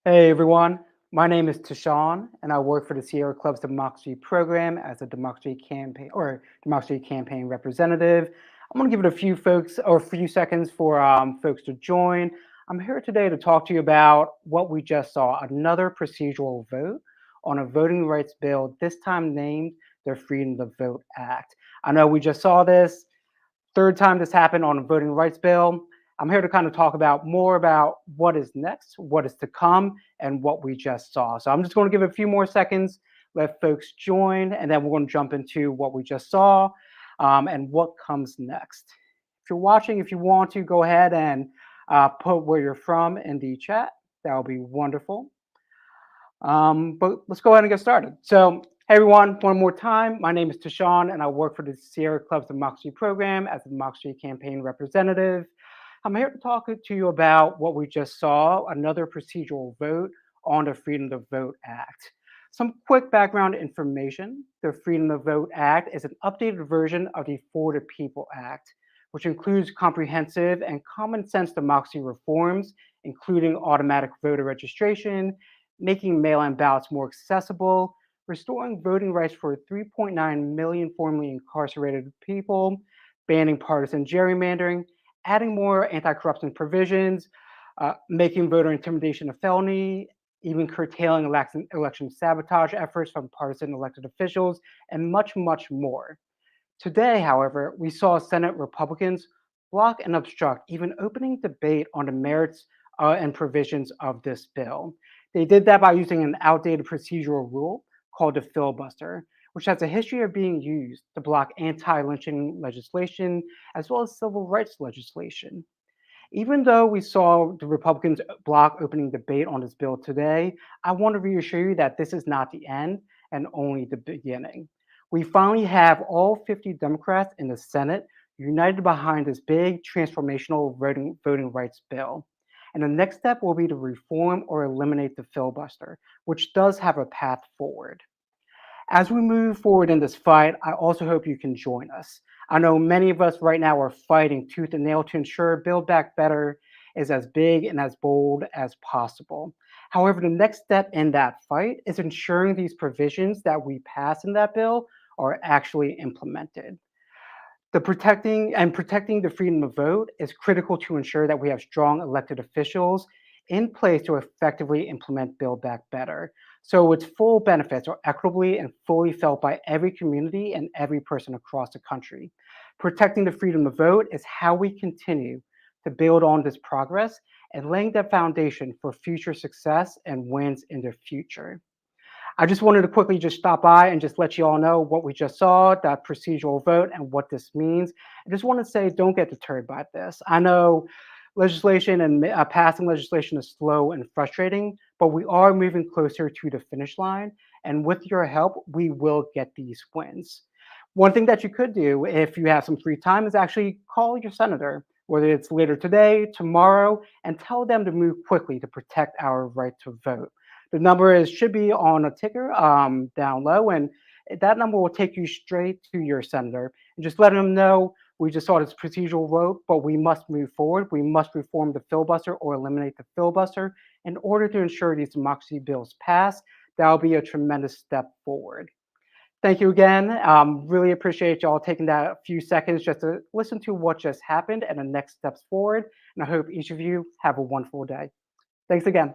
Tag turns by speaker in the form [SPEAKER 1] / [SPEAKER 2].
[SPEAKER 1] Hey everyone, my name is Tashawn, and I work for the Sierra Club's Democracy Program as a democracy campaign representative. I'm going to give it a few folks or a few seconds for folks to join. I'm here today to talk to you about what we just saw, another procedural vote on a voting rights bill, this time named the Freedom to Vote Act. I know we just saw this, third time this happened on a voting rights bill. I'm here to kind of talk about more about what is next, what is to come, and what we just saw. So I'm just going to give it a few more seconds, let folks join, and then we're going to jump into what we just saw and what comes next. If you're watching, if you want to, go ahead and put where you're from in the chat. That would be wonderful. But let's go ahead and get started. So, hey everyone, one more time. My name is Tashawn, and I work for the Sierra Club's Democracy Program as a democracy campaign representative. I'm here to talk to you about what we just saw, another procedural vote on the Freedom to Vote Act. Some quick background information. The Freedom to Vote Act is an updated version of the For the People Act, which includes comprehensive and common sense democracy reforms, including automatic voter registration, making mail-in ballots more accessible, restoring voting rights for 3.9 million formerly incarcerated people, banning partisan gerrymandering, adding more anti-corruption provisions, making voter intimidation a felony, even curtailing election sabotage efforts from partisan elected officials, and much, much more. Today, however, we saw Senate Republicans block and obstruct even opening debate on the merits and provisions of this bill. They did that by using an outdated procedural rule called the filibuster, which has a history of being used to block anti-lynching legislation as well as civil rights legislation. Even though we saw the Republicans block opening debate on this bill today, I want to reassure you that this is not the end and only the beginning. We finally have all 50 Democrats in the Senate united behind this big transformational voting rights bill. And the next step will be to reform or eliminate the filibuster, which does have a path forward. As we move forward in this fight, I also hope you can join us. I know many of us right now are fighting tooth and nail to ensure Build Back Better is as big and as bold as possible. However, the next step in that fight is ensuring these provisions that we pass in that bill are actually implemented. Protecting the freedom of vote is critical to ensure that we have strong elected officials in place to effectively implement Build Back Better, so its full benefits are equitably and fully felt by every community and every person across the country. Protecting the freedom to vote is how we continue to build on this progress and laying the foundation for future success and wins in the future. I just wanted to quickly just stop by and just let you all know what we just saw, that procedural vote, and what this means. I just want to say, don't get deterred by this. I know legislation and passing legislation is slow and frustrating, but we are moving closer to the finish line. And with your help, we will get these wins. One thing that you could do if you have some free time is actually call your senator, whether it's later today, tomorrow, and tell them to move quickly to protect our right to vote. The number should be on a ticker down low, and that number will take you straight to your senator. And just let them know we just saw this procedural vote, but we must move forward. We must reform the filibuster or eliminate the filibuster in order to ensure these democracy bills pass. That will be a tremendous step forward. Thank you again. Really appreciate y'all taking that few seconds just to listen to what just happened and the next steps forward. And I hope each of you have a wonderful day. Thanks again.